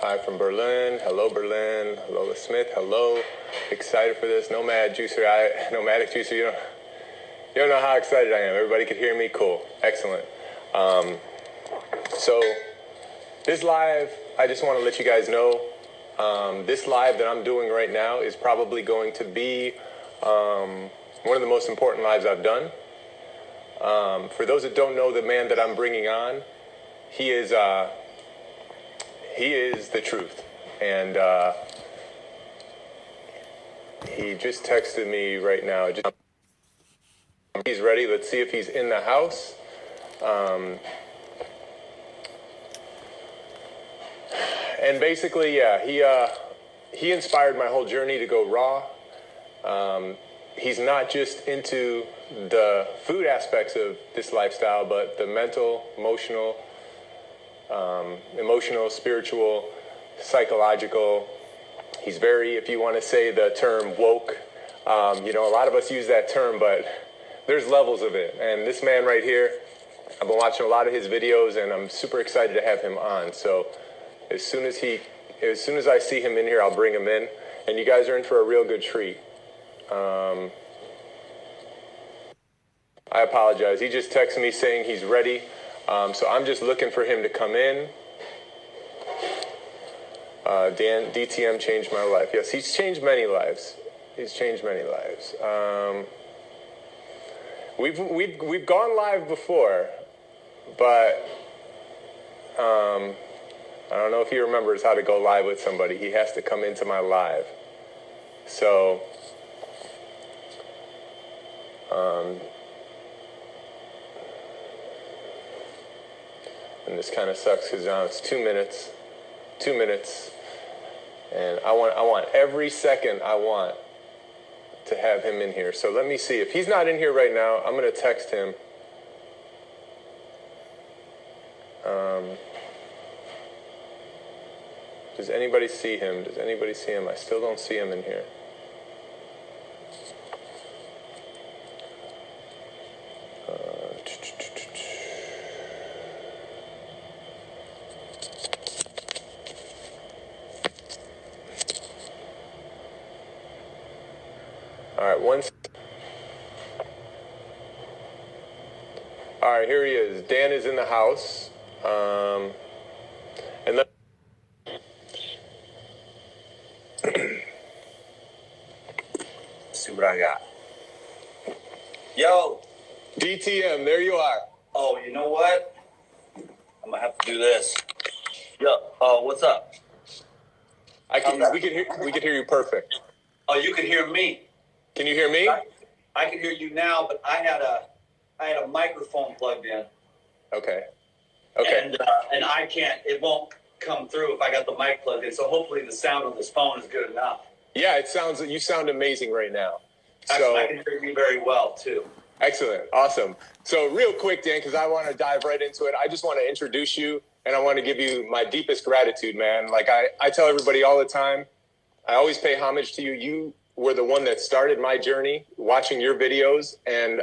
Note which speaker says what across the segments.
Speaker 1: Hi from Berlin. Hello, Berlin. Lola Smith. Hello. Excited for this. Nomadic Juicer. You don't know how excited I am. Everybody can hear me. Cool. Excellent. So this live, I just want to let you guys know, this live that I'm doing right now is probably going to be one of the most important lives I've done. For those that don't know the man that I'm bringing on, he is the truth. And he just texted me right now. He's ready. Let's see if he's in the house. And basically, yeah, he inspired my whole journey to go raw. He's not just into the food aspects of this lifestyle, but the mental, emotional, spiritual, psychological. He's very, if you want to say the term woke, a lot of us use that term, but there's levels of it. And this man right here, I've been watching a lot of his videos, and I'm super excited to have him on. So as soon as I see him in here, I'll bring him in, and you guys are in for a real good treat. I apologize. He just texted me saying he's ready. So I'm just looking for him to come in. Dan, DTM changed my life. Yes, he's changed many lives. We've gone live before, but I don't know if he remembers how to go live with somebody. He has to come into my live. So, and this kind of sucks because now it's 2 minutes, and I want every second I want to have him in here. So let me see. If he's not in here right now, I'm going to text him. Does anybody see him? I still don't see him in here. All right, here he is. Dan is in the house. And let's
Speaker 2: see what I got. Yo!
Speaker 1: DTM, there you are.
Speaker 2: Oh, you know what? I'm gonna have to do this. Yo, what's up?
Speaker 1: We can hear you perfect.
Speaker 2: Oh, you can hear me.
Speaker 1: Can you hear me?
Speaker 2: I can hear you now, but I had a microphone plugged in.
Speaker 1: Okay.
Speaker 2: And I can't. It won't come through if I got the mic plugged in. So hopefully the sound on this phone is good enough.
Speaker 1: Yeah, you sound amazing right now.
Speaker 2: Actually, I can hear you very well too.
Speaker 1: Excellent. Awesome. So real quick, Dan, because I want to dive right into it, I just want to introduce you, and I want to give you my deepest gratitude, man. Like I tell everybody all the time, I always pay homage to you. You were the one that started my journey, watching your videos, and,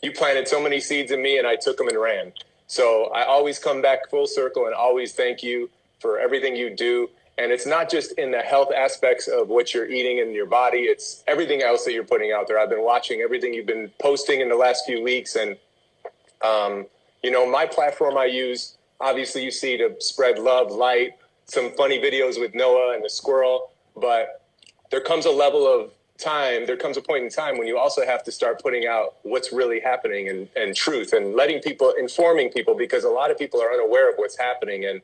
Speaker 1: you planted so many seeds in me, and I took them and ran. So I always come back full circle and always thank you for everything you do. And it's not just in the health aspects of what you're eating in your body. It's everything else that you're putting out there. I've been watching everything you've been posting in the last few weeks. And, my platform I use, obviously you see, to spread love, light, some funny videos with Noah and the squirrel. But there comes a point in time when you also have to start putting out what's really happening and truth, and informing people, because a lot of people are unaware of what's happening. And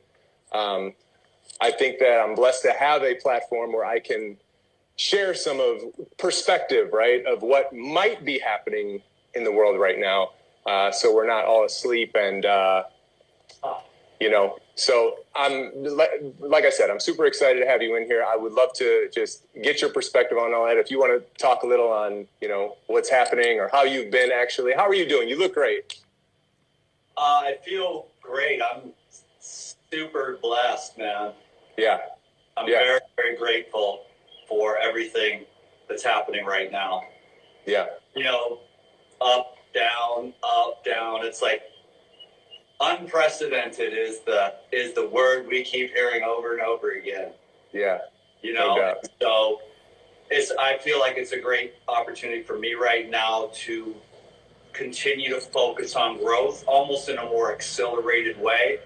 Speaker 1: I think that I'm blessed to have a platform where I can share some of perspective, right, of what might be happening in the world right now. So we're not all asleep and, so like I said, I'm super excited to have you in here. I would love to just get your perspective on all that. If you want to talk a little on, what's happening or how you've been actually. How are you doing? You look great.
Speaker 2: I feel great. I'm super blessed, man.
Speaker 1: Yeah.
Speaker 2: I'm very, very grateful for everything that's happening right now.
Speaker 1: Yeah.
Speaker 2: Up, down, up, down. It's like unprecedented is the word we keep hearing over and over again.
Speaker 1: Yeah.
Speaker 2: You
Speaker 1: No
Speaker 2: know,
Speaker 1: doubt.
Speaker 2: so I feel like it's a great opportunity for me right now to continue to focus on growth, almost in a more accelerated way,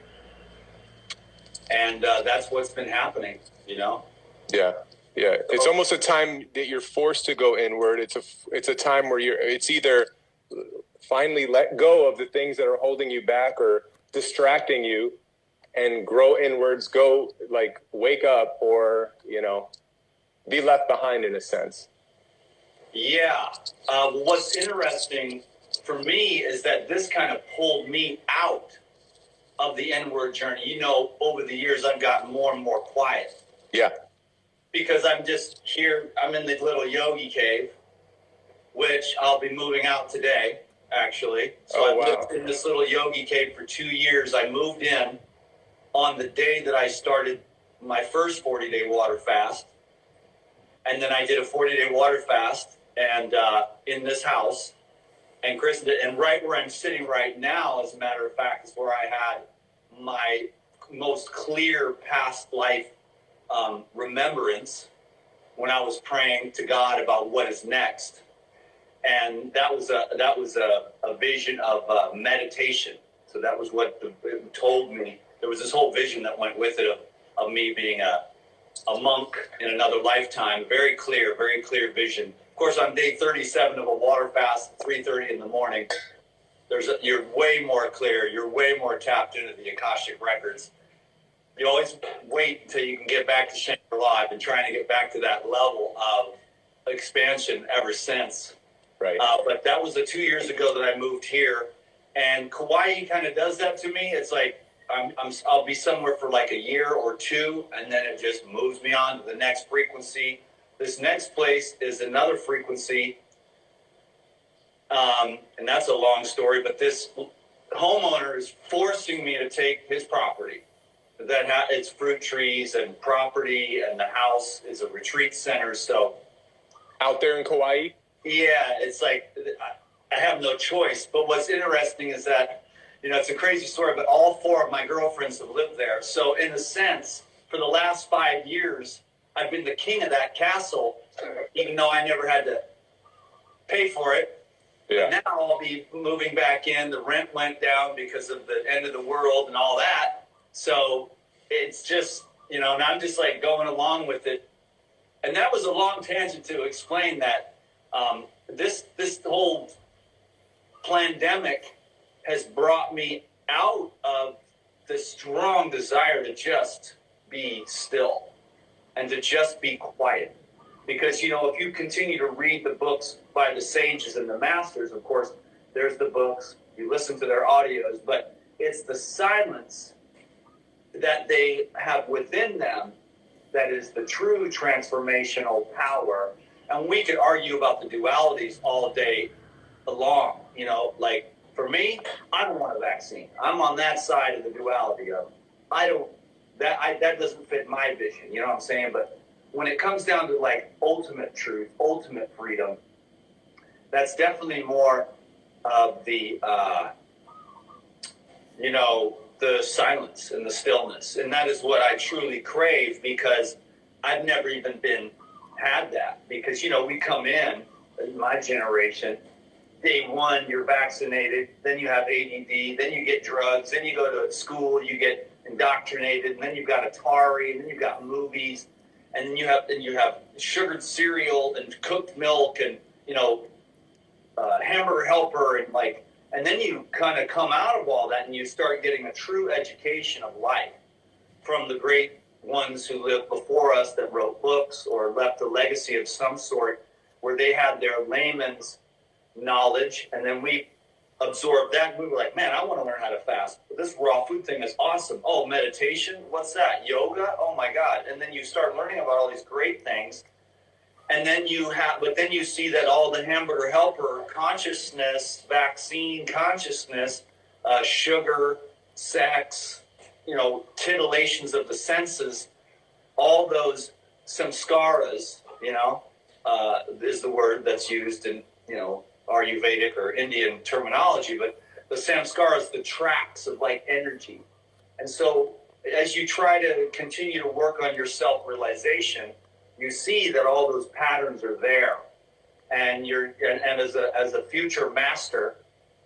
Speaker 2: and that's what's been happening. You know.
Speaker 1: Yeah. Yeah. It's almost a time that you're forced to go inward. It's a time where it's either finally let go of the things that are holding you back or distracting you and grow inwards, go like wake up, or, be left behind in a sense.
Speaker 2: Yeah. What's interesting for me is that this kind of pulled me out of the inward journey. You know, over the years, I've gotten more and more quiet.
Speaker 1: Yeah.
Speaker 2: Because I'm just here, I'm in the little yogi cave, which I'll be moving out today, actually. So I've lived in this little yogi cave for 2 years. I moved in on the day that I started my first 40-day water fast. And then I did a 40-day water fast and in this house. And Chris, and right where I'm sitting right now, as a matter of fact, is where I had my most clear past life remembrance when I was praying to God about what is next. And that was a vision of meditation. So that was what it told me. There was this whole vision that went with it of me being a monk in another lifetime. Very clear vision. Of course, on day 37 of a water fast, 3:30 in the morning, you're way more clear. You're way more tapped into the Akashic records. You always wait until you can get back to Shangri-La. I've been trying to get back to that level of expansion ever since.
Speaker 1: Right.
Speaker 2: But that was 2 years ago that I moved here, and Kauai kind of does that to me. It's like I'll be somewhere for like a year or two, and then it just moves me on to the next frequency. This next place is another frequency, and that's a long story. But this homeowner is forcing me to take his property. It's fruit trees and property, and the house is a retreat center. So
Speaker 1: out there in Kauai.
Speaker 2: Yeah, it's like I have no choice. But what's interesting is that, it's a crazy story, but all 4 of my girlfriends have lived there. So in a sense, for the last 5 years, I've been the king of that castle, even though I never had to pay for it. Yeah. But now I'll be moving back in. The rent went down because of the end of the world and all that. So it's just, and I'm just like going along with it. And that was a long tangent to explain that this whole pandemic has brought me out of the strong desire to just be still and to just be quiet. Because, if you continue to read the books by the sages and the masters, of course, there's the books, you listen to their audios, but it's the silence that they have within them that is the true transformational power. And we could argue about the dualities all day long. Like for me, I don't want a vaccine. I'm on that side of the duality of that doesn't fit my vision. You know what I'm saying? But when it comes down to like ultimate truth, ultimate freedom, that's definitely more of the the silence and the stillness. And that is what I truly crave, because I've never even had that. Because, we come in my generation, day one, you're vaccinated, then you have ADD, then you get drugs, then you go to school, you get indoctrinated, and then you've got Atari, and then you've got movies, and then you have sugared cereal and cooked milk and, Hamburger Helper and then you kind of come out of all that and you start getting a true education of life from the great ones who lived before us that wrote books or left a legacy of some sort where they had their layman's knowledge, and then we absorbed that and we were like, man, I want to learn how to fast. But this raw food thing is awesome. Oh, meditation? What's that? Yoga? Oh my God. And then you start learning about all these great things. And then then you see that all the Hamburger Helper consciousness, vaccine consciousness, sugar, sex, titillations of the senses, all those samskaras, is the word that's used in, Ayurvedic or Indian terminology. But the samskaras, the tracks of like energy. And so as you try to continue to work on your self-realization, you see that all those patterns are there. And as a future master,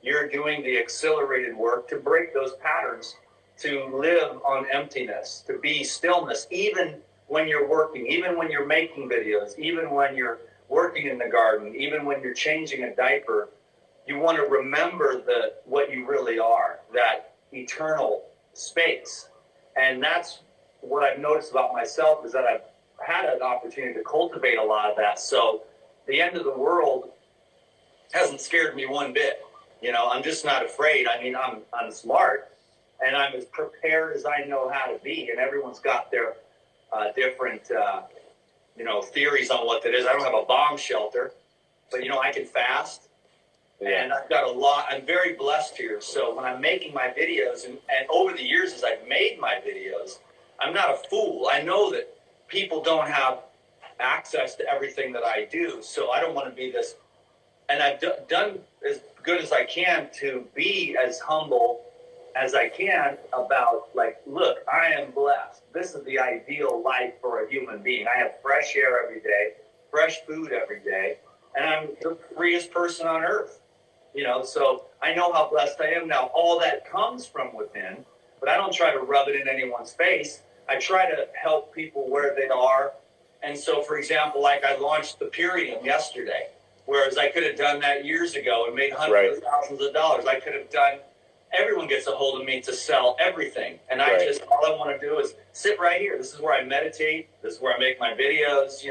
Speaker 2: you're doing the accelerated work to break those patterns, to live on emptiness, to be stillness, even when you're working, even when you're making videos, even when you're working in the garden, even when you're changing a diaper. You want to remember what you really are, that eternal space. And that's what I've noticed about myself, is that I've had an opportunity to cultivate a lot of that. So the end of the world hasn't scared me one bit. I'm just not afraid. I mean, I'm smart, and I'm as prepared as I know how to be. And everyone's got their different, theories on what that is. I don't have a bomb shelter, but I can fast. Yeah. And I've got a lot. I'm very blessed here. So when I'm making my videos, and over the years as I've made my videos, I'm not a fool. I know that people don't have access to everything that I do. So I don't want to be this. And I've done as good as I can to be as humble as I can about, like, look, I am blessed. This is the ideal life for a human being. I have fresh air every day, fresh food every day, and I'm the freest person on earth. So I know how blessed I am now. All that comes from within, but I don't try to rub it in anyone's face. I try to help people where they are. And so, for example, like I launched the Purium yesterday, whereas I could have done that years ago and made hundreds of thousands of dollars. I could have done, everyone gets a hold of me to sell everything. And all I want to do is sit right here. This is where I meditate. This is where I make my videos,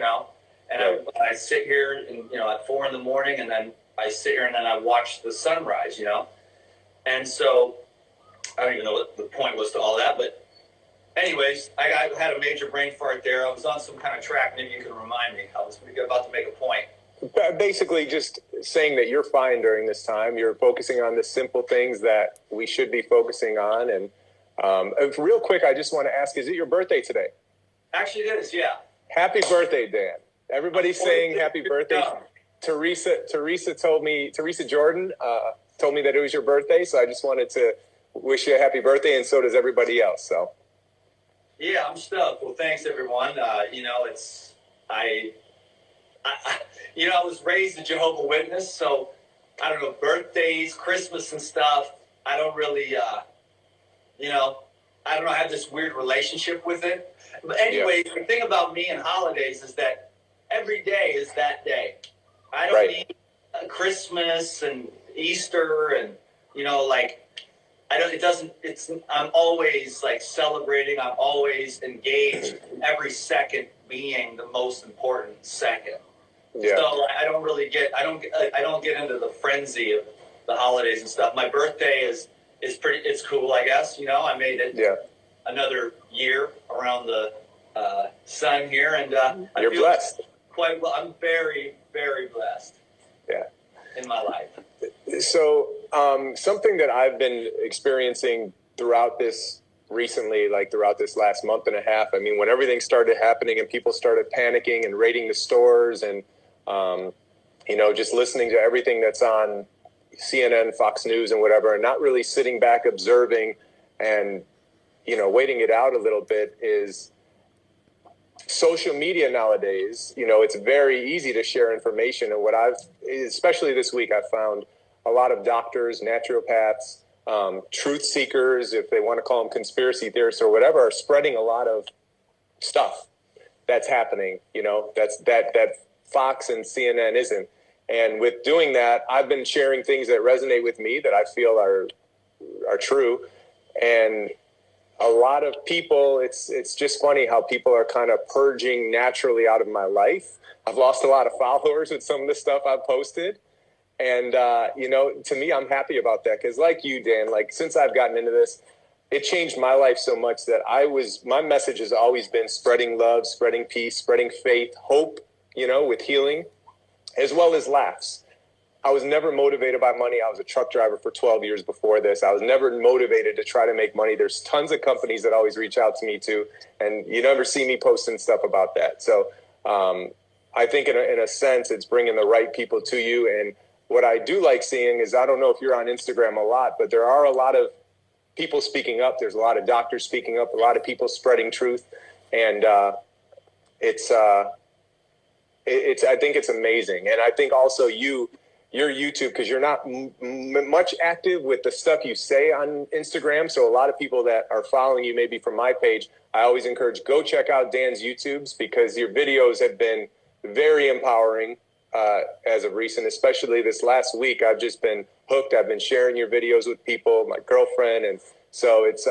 Speaker 2: and I sit here and, at 4 a.m, and then I sit here and then I watch the sunrise, And so I don't even know what the point was to all that, but anyways, I had a major brain fart there. I was on some kind of track. Maybe you can remind me. I was about to make a point.
Speaker 1: Basically just saying that you're fine during this time. You're focusing on the simple things that we should be focusing on. And real quick, I just want to ask, is it your birthday today?
Speaker 2: Actually, it is, yeah.
Speaker 1: Happy birthday, Dan. Everybody's saying happy birthday. Teresa Jordan told me that it was your birthday, so I just wanted to wish you a happy birthday, and so does everybody else. So,
Speaker 2: yeah, I'm stoked. Well, thanks everyone. I was raised a Jehovah's Witness, so I don't know, birthdays, Christmas and stuff. I don't really, I have this weird relationship with it. But anyway, The thing about me and holidays is that every day is that day. I don't need Christmas and Easter and, I'm always like celebrating. I'm always engaged, every second being the most important second. Yeah. So I don't get into the frenzy of the holidays and stuff. My birthday is it's cool, I guess. I made it another year around the sun here, and
Speaker 1: you're blessed.
Speaker 2: Quite well. I'm very, very blessed.
Speaker 1: Yeah.
Speaker 2: In my life.
Speaker 1: So something that I've been experiencing throughout this recently, like throughout this last month and a half, I mean, when everything started happening and people started panicking and raiding the stores and, just listening to everything that's on CNN, Fox News and whatever, and not really sitting back observing and, waiting it out a little bit, is social media nowadays. It's very easy to share information. And especially this week, I found a lot of doctors, naturopaths, truth seekers, if they want to call them conspiracy theorists or whatever, are spreading a lot of stuff that's happening. That Fox and CNN isn't. And with doing that, I've been sharing things that resonate with me that I feel are true. And a lot of people, it's just funny how people are kind of purging naturally out of my life. I've lost a lot of followers with some of the stuff I've posted. And, to me, I'm happy about that. Because like you, Dan, since I've gotten into this, it changed my life so much that my message has always been spreading love, spreading peace, spreading faith, hope, with healing, as well as laughs. I was never motivated by money. I was a truck driver for 12 years before this. I was never motivated to try to make money. There's tons of companies that always reach out to me too, and you never see me posting stuff about that. So I think in a sense, it's bringing the right people to you. And what I do like seeing is, I don't know if you're on Instagram a lot, but there are a lot of people speaking up. There's a lot of doctors speaking up, a lot of people spreading truth. And it's I think it's amazing. And I think also your YouTube, because you're not much active with the stuff you say on Instagram. So a lot of people that are following you, maybe from my page, I always encourage, go check out Dan's YouTubes, because your videos have been very empowering as of recent, especially this last week. I've just been hooked. I've been sharing your videos with people, my girlfriend. And so it's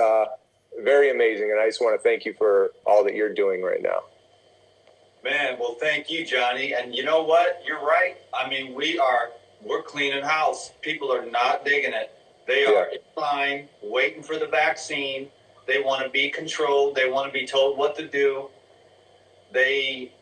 Speaker 1: very amazing. And I just want to thank you for all that you're doing right now.
Speaker 2: Man, well, thank you, Johnny. And you know what? You're right. I mean, we're cleaning house. People are not digging it. They are in line, waiting for the vaccine. They want to be controlled. They want to be told what to do. They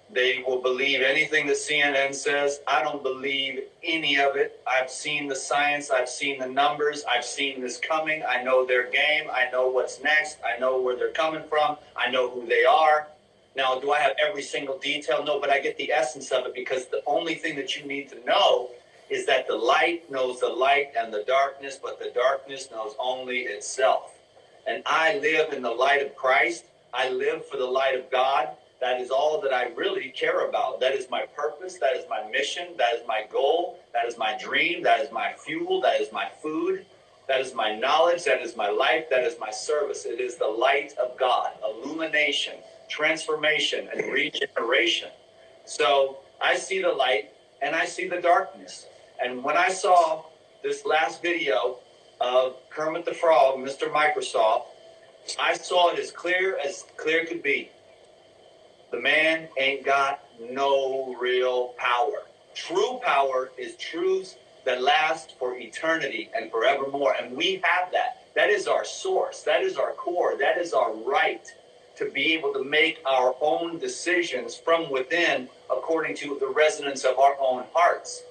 Speaker 2: will believe anything that CNN says. I don't believe any of it. I've seen the science. I've seen the numbers. I've seen this coming. I know their game. I know what's next. I know where they're coming from. I know who they are. Now, do I have every single detail? No, but I get the essence of it, because the only thing that you need to know is that the light knows the light and the darkness, but the darkness knows only itself. And I live in the light of Christ. I live for the light of God. That is all that I really care about. That is my purpose. That is my mission. That is my goal. That is my dream. That is my fuel. That is my food. That is my knowledge. That is my life. That is my service. It is the light of God, illumination, transformation, and regeneration. So I see the light and I see the darkness. And when I saw this last video of Kermit the Frog, Mr. Microsoft, I saw it as clear could be. The man ain't got no real power. True power is truths that last for eternity and forevermore. And we have that. That is our source. That is our core. That is our right to be able to make our own decisions from within according to the resonance of our own hearts.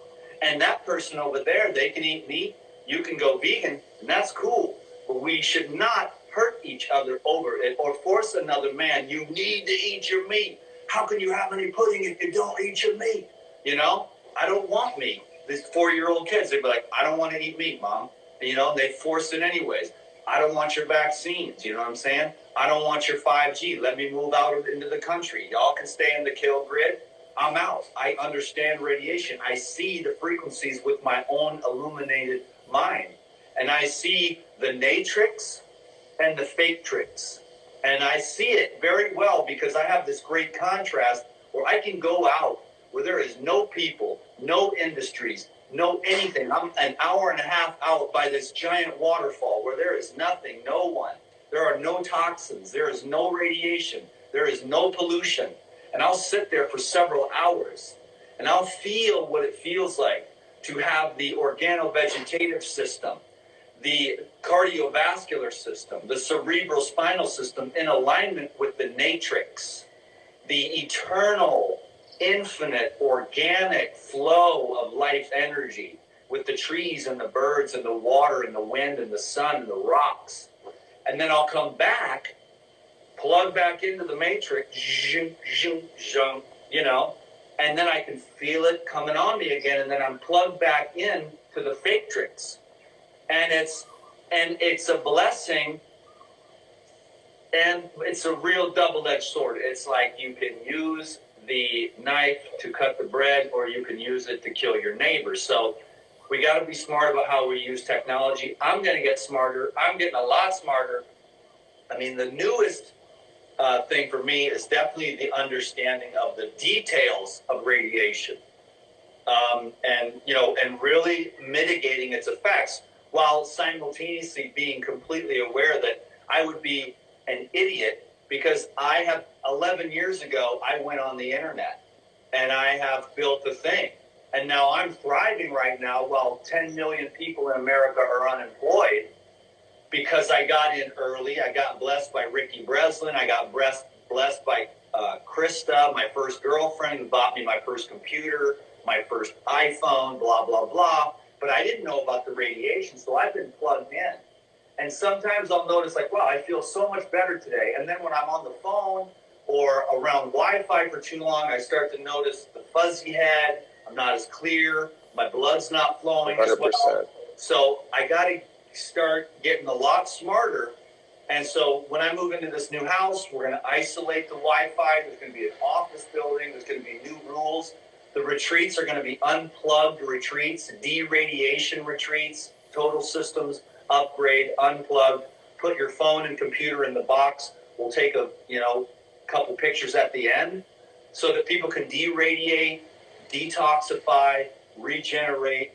Speaker 2: And that person over there, they can eat meat, you can go vegan, and that's cool. But we should not hurt each other over it or force another man, you need to eat your meat. How can you have any pudding if you don't eat your meat? You know, I don't want meat. These 4-year-old kids, they'd be like, I don't want to eat meat, Mom. And, you know, they force it anyways. I don't want your vaccines, you know what I'm saying? I don't want your 5G. Let me move out into the country. Y'all can stay in the kill grid. I'm out. I understand radiation. I see the frequencies with my own illuminated mind. And I see the natrix and the fake tricks. And I see it very well because I have this great contrast where I can go out where there is no people, no industries, no anything. I'm an hour and a half out by this giant waterfall where there is nothing, no one. There are no toxins. There is no radiation. There is no pollution. And I'll sit there for several hours and I'll feel what it feels like to have the organovegetative system, the cardiovascular system, the cerebral spinal system in alignment with the natrix, the eternal, infinite, organic flow of life energy with the trees and the birds and the water and the wind and the sun and the rocks. And then I'll come back, plug back into the matrix, you know, and then I can feel it coming on me again. And then I'm plugged back in to the fake tricks. And it's a blessing. And it's a real double-edged sword. It's like you can use the knife to cut the bread, or you can use it to kill your neighbor. So we got to be smart about how we use technology. I'm going to get smarter. I'm getting a lot smarter. I mean, the newest thing for me is definitely the understanding of the details of radiation, and really mitigating its effects, while simultaneously being completely aware that I would be an idiot, because 11 years ago, I went on the internet and I have built a thing. And now I'm thriving right now while 10 million people in America are unemployed, because I got in early. I got blessed by Ricky Breslin. I got blessed by Krista, my first girlfriend, who bought me my first computer, my first iPhone, blah, blah, blah. But I didn't know about the radiation, so I've been plugged in. And sometimes I'll notice, like, wow, I feel so much better today. And then when I'm on the phone or around Wi-Fi for too long, I start to notice the fuzzy head. I'm not as clear. My blood's not flowing as well.
Speaker 1: 100%.
Speaker 2: So I got to start getting a lot smarter. And so when I move into this new house, we're going to isolate the Wi-Fi. There's going to be an office building. There's going to be new rules. The retreats are going to be unplugged retreats, de-radiation retreats, total systems upgrade, unplugged. Put your phone and computer in the box. We'll take a couple pictures at the end so that people can de-radiate, detoxify, regenerate,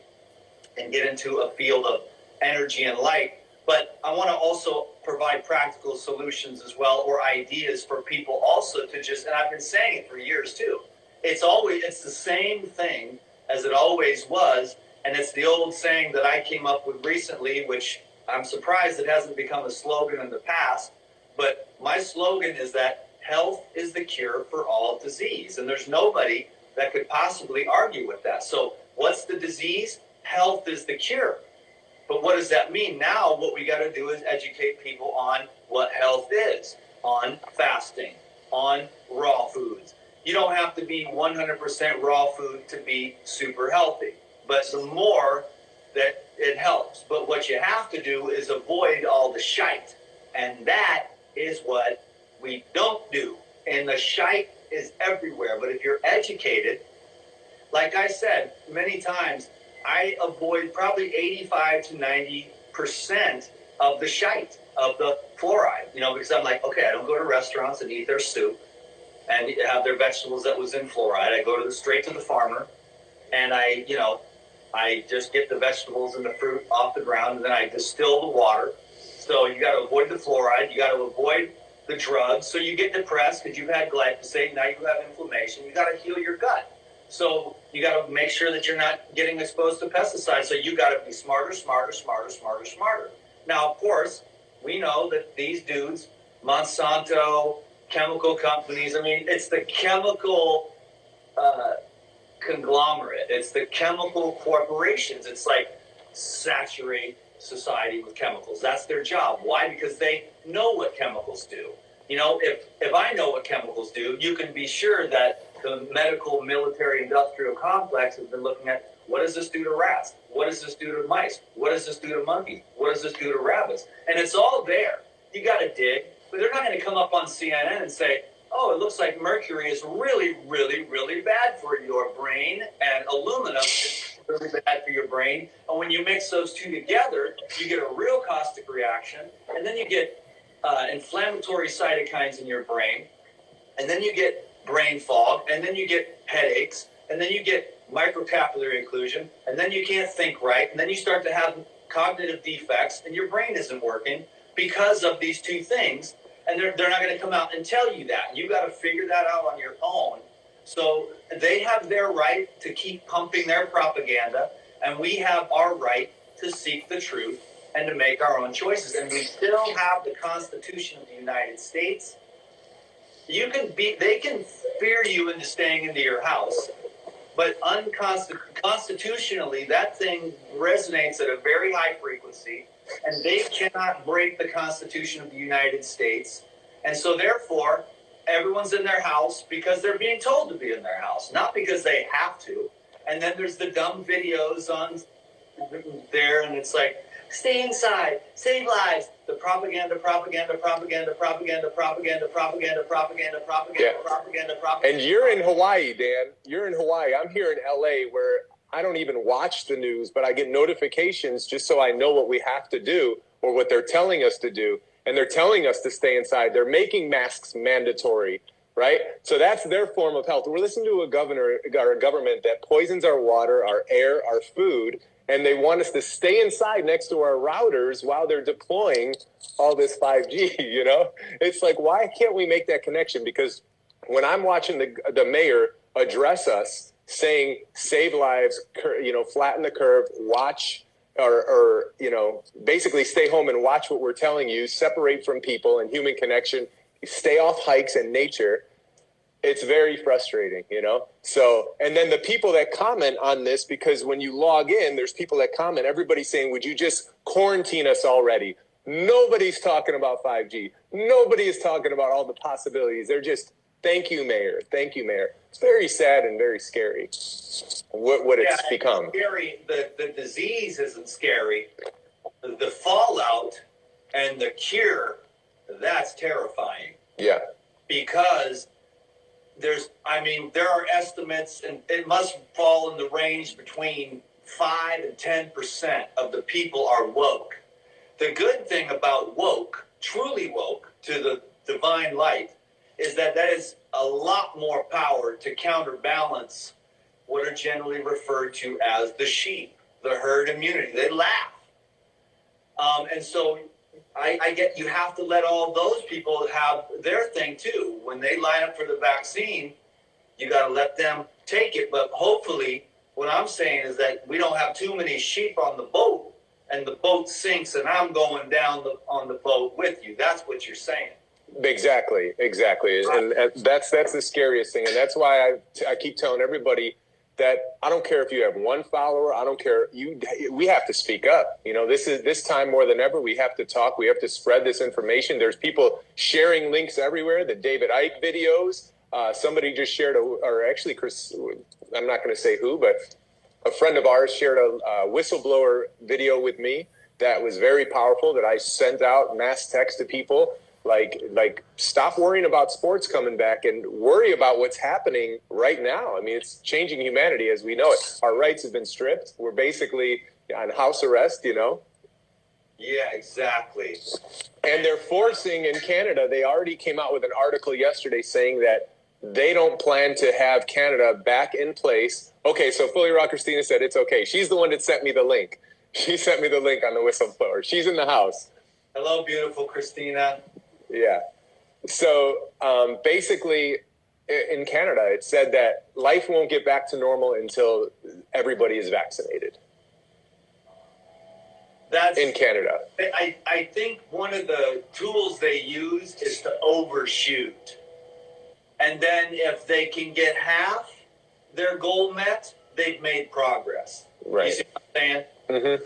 Speaker 2: and get into a field of energy and light. But I want to also provide practical solutions as well, or ideas for people also to just, and I've been saying it for years too, it's the same thing as it always was. And it's the old saying that I came up with recently, which I'm surprised it hasn't become a slogan in the past. But my slogan is that health is the cure for all disease. And there's nobody that could possibly argue with that. So what's the disease? Health is the cure. But what does that mean? Now what we got to do is educate people on what health is, on fasting, on raw foods. You don't have to be 100% raw food to be super healthy, but the more that it helps. But what you have to do is avoid all the shite. And that is what we don't do. And the shite is everywhere. But if you're educated, like I said many times, I avoid probably 85 to 90% of the shite, of the fluoride, because I'm like, okay, I don't go to restaurants and eat their soup and have their vegetables that was in fluoride. I go straight to the farmer and I just get the vegetables and the fruit off the ground and then I distill the water. So you got to avoid the fluoride. You got to avoid the drugs. So you get depressed because you've had glyphosate. Now you have inflammation. You got to heal your gut. So you got to make sure that you're not getting exposed to pesticides. So you got to be smarter. Now, of course, we know that these dudes, Monsanto, chemical companies, it's the chemical conglomerate. It's the chemical corporations. It's like saturate society with chemicals. That's their job. Why? Because they know what chemicals do. If I know what chemicals do, you can be sure that the medical, military, industrial complex has been looking at what does this do to rats? What does this do to mice? What does this do to monkeys? What does this do to rabbits? And it's all there. You got to dig. But they're not going to come up on CNN and say, oh, it looks like mercury is really, really, really bad for your brain, and aluminum is really bad for your brain. And when you mix those two together, you get a real caustic reaction, and then you get inflammatory cytokines in your brain, and then you get brain fog, and then you get headaches, and then you get microcapillary occlusion, and then you can't think right, and then you start to have cognitive defects, and your brain isn't working because of these two things. And they're not going to come out and tell you that. You got to figure that out on your own. So they have their right to keep pumping their propaganda, and we have our right to seek the truth and to make our own choices. And we still have the Constitution of the United States. They can fear you into staying into your house, but constitutionally, that thing resonates at a very high frequency, and they cannot break the Constitution of the United States. And so therefore, everyone's in their house because they're being told to be in their house, not because they have to. And then there's the dumb videos on there, and it's like, stay inside, save lives. The propaganda.
Speaker 1: And you're in Hawaii, Dan. You're in Hawaii. I'm here in LA where I don't even watch the news, but I get notifications just so I know what we have to do or what they're telling us to do. And they're telling us to stay inside. They're making masks mandatory, right? So that's their form of health. We're listening to a government that poisons our water, our air, our food, and they want us to stay inside next to our routers while they're deploying all this 5G, It's like, why can't we make that connection? Because when I'm watching the mayor address us saying, save lives, flatten the curve, watch, or basically stay home and watch what we're telling you, separate from people and human connection, stay off hikes and nature. It's very frustrating, So, and then the people that comment on this, because when you log in, there's people that comment, everybody's saying, would you just quarantine us already? Nobody's talking about 5G. Nobody is talking about all the possibilities. They're just Thank you, Mayor. Thank you, Mayor. It's very sad and very scary what it's become.
Speaker 2: It's scary. The disease isn't scary. The fallout and the cure, that's terrifying.
Speaker 1: Yeah.
Speaker 2: Because there are estimates, and it must fall in the range between 5 and 10% of the people are woke. The good thing about woke, truly woke, to the divine light, is that is a lot more power to counterbalance what are generally referred to as the sheep, the herd immunity. They laugh. And so I get you have to let all those people have their thing too. When they line up for the vaccine, you got to let them take it. But hopefully, what I'm saying is that we don't have too many sheep on the boat and the boat sinks and I'm going down on the boat with you. That's what you're saying.
Speaker 1: Exactly. And that's the scariest thing. And that's why I keep telling everybody that I don't care if you have one follower. I don't care. We have to speak up. This time more than ever, we have to talk. We have to spread this information. There's people sharing links everywhere. The David Icke videos. Somebody just shared actually Chris, I'm not going to say who, but a friend of ours shared a whistleblower video with me that was very powerful that I sent out mass text to people. Like stop worrying about sports coming back and worry about what's happening right now. I mean, it's changing humanity as we know it. Our rights have been stripped. We're basically on house arrest, Yeah,
Speaker 2: exactly.
Speaker 1: And they're forcing in Canada, they already came out with an article yesterday saying that they don't plan to have Canada back in place. Okay, so Fully Raw Christina said it's okay. She's the one that sent me the link. She sent me the link on the whistleblower. She's in the house.
Speaker 2: Hello, beautiful Christina.
Speaker 1: Yeah. So basically, in Canada, it said that life won't get back to normal until everybody is vaccinated. That's in Canada.
Speaker 2: I think one of the tools they use is to overshoot. And then if they can get half their goal met, they've made progress.
Speaker 1: Right.
Speaker 2: You see what I'm saying?
Speaker 1: Mm-hmm.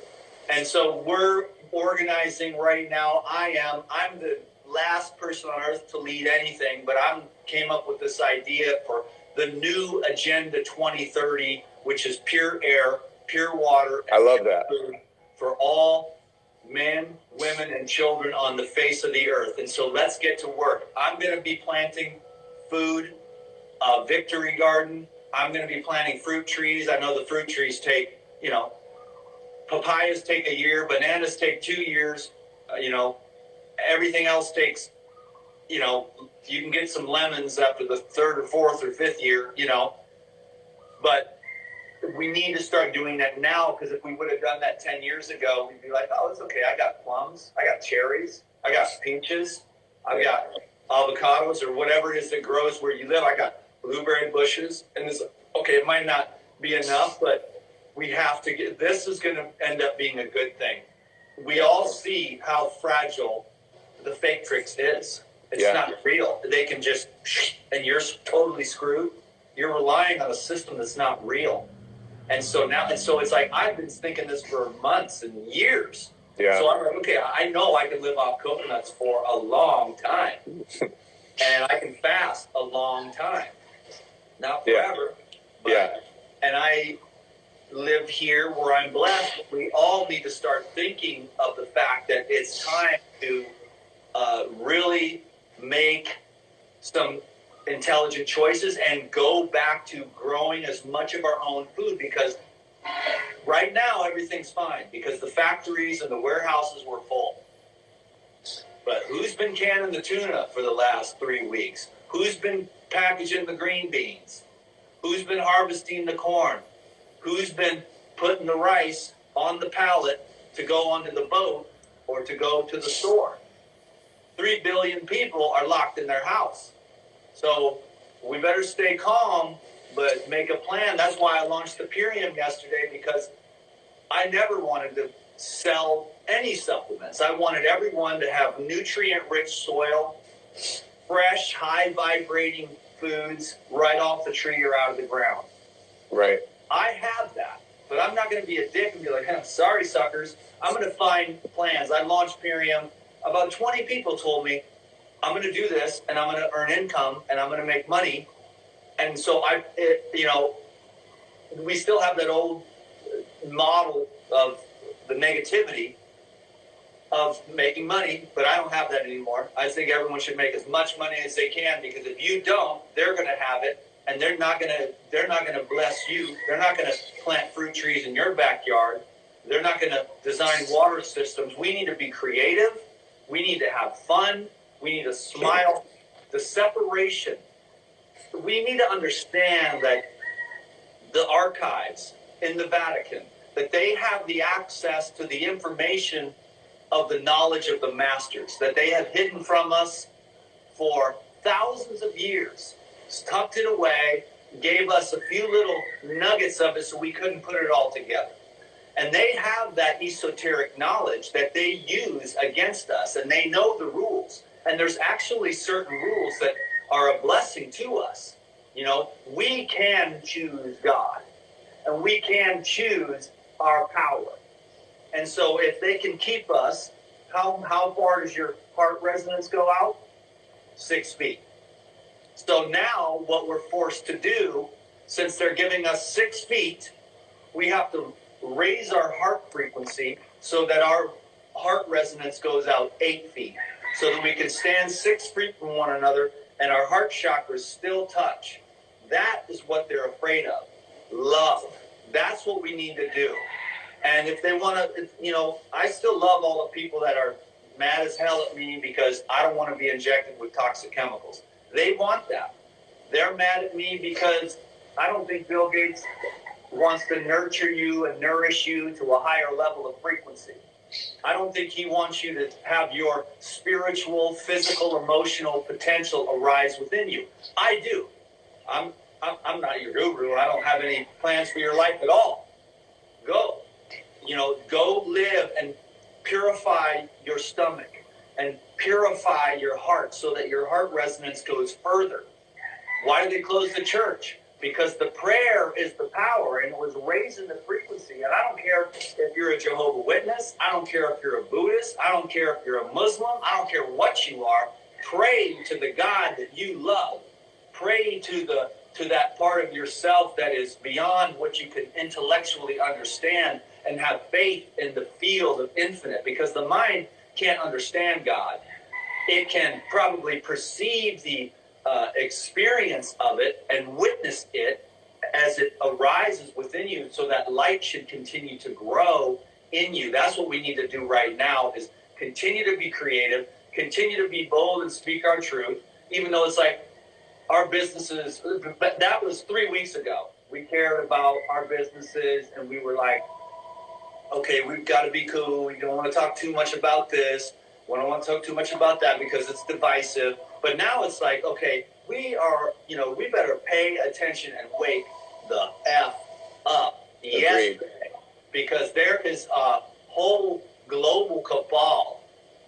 Speaker 2: And so we're organizing right now. I'm the last person on earth to lead anything, but came up with this idea for the new Agenda 2030, which is pure air, pure water.
Speaker 1: I love that.
Speaker 2: Food for all men, women, and children on the face of the earth. And so let's get to work. I'm going to be planting food, victory garden. I'm going to be planting fruit trees. I know the fruit trees take, papayas take a year, bananas take 2 years, everything else takes, you can get some lemons after the third or fourth or fifth year, but we need to start doing that now, because if we would have done that 10 years ago, we'd be like, oh, it's okay. I got plums. I got cherries. I got peaches. I got avocados or whatever it is that grows where you live. I got blueberry bushes. And it might not be enough, but we have to this is going to end up being a good thing. We all see how fragile the fake tricks is. It's not real. They can just, and you're totally screwed. You're relying on a system that's not real. And so it's like, I've been thinking this for months and years.
Speaker 1: Yeah.
Speaker 2: So I'm like, okay, I know I can live off coconuts for a long time. And I can fast a long time. Not forever. But, and I live here where I'm blessed. We all need to start thinking of the fact that it's time to really make some intelligent choices and go back to growing as much of our own food, because right now everything's fine because the factories and the warehouses were full. But who's been canning the tuna for the last 3 weeks? Who's been packaging the green beans? Who's been harvesting the corn? Who's been putting the rice on the pallet to go onto the boat or to go to the store? 3 billion people are locked in their house. So we better stay calm, but make a plan. That's why I launched the Purium yesterday, because I never wanted to sell any supplements. I wanted everyone to have nutrient-rich soil, fresh, high-vibrating foods right off the tree or out of the ground.
Speaker 1: Right.
Speaker 2: I have that, but I'm not going to be a dick and be like, I'm sorry, suckers. I'm going to find plans. I launched Purium. About 20 people told me, I'm going to do this, and I'm going to earn income, and I'm going to make money. And so we still have that old model of the negativity of making money, but I don't have that anymore. I think everyone should make as much money as they can, because if you don't, they're going to have it, and they're not going to bless you. They're not going to plant fruit trees in your backyard. They're not going to design water systems. We need to be creative. We need to have fun. We need to smile. The separation. We need to understand that the archives in the Vatican, that they have the access to the information of the knowledge of the masters, that they have hidden from us for thousands of years, tucked it away, gave us a few little nuggets of it so we couldn't put it all together. And they have that esoteric knowledge that they use against us, and they know the rules. And there's actually certain rules that are a blessing to us. We can choose God, and we can choose our power. And so if they can keep us, how far does your heart resonance go out? 6 feet. So now what we're forced to do, since they're giving us 6 feet, we have to raise our heart frequency so that our heart resonance goes out 8 feet, so that we can stand 6 feet from one another and our heart chakras still touch. That is what they're afraid of. Love. That's what we need to do. And if they want to, I still love all the people that are mad as hell at me because I don't want to be injected with toxic chemicals. They want that. They're mad at me because I don't think Bill Gates wants to nurture you and nourish you to a higher level of frequency. I don't think he wants you to have your spiritual, physical, emotional potential arise within you. I do. I'm not your guru. I don't have any plans for your life at all. Go. Go live and purify your stomach and purify your heart so that your heart resonance goes further. Why did they close the church? Because the prayer is the power, and it was raising the frequency. And I don't care if you're a Jehovah's Witness. I don't care if you're a Buddhist. I don't care if you're a Muslim. I don't care what you are. Pray to the God that you love. Pray to that part of yourself that is beyond what you can intellectually understand, and have faith in the field of infinite, because the mind can't understand God. It can probably perceive the experience of it and witness it as it arises within you, so that light should continue to grow in you. That's what we need to do right now, is continue to be creative, continue to be bold and speak our truth, even though it's like our businesses, but that was 3 weeks ago. We cared about our businesses, and we were like, okay, we've got to be cool. We don't want to talk too much about this. We don't want to talk too much about that because it's divisive. But now it's like, okay, we better pay attention and wake the F up yesterday, because there is a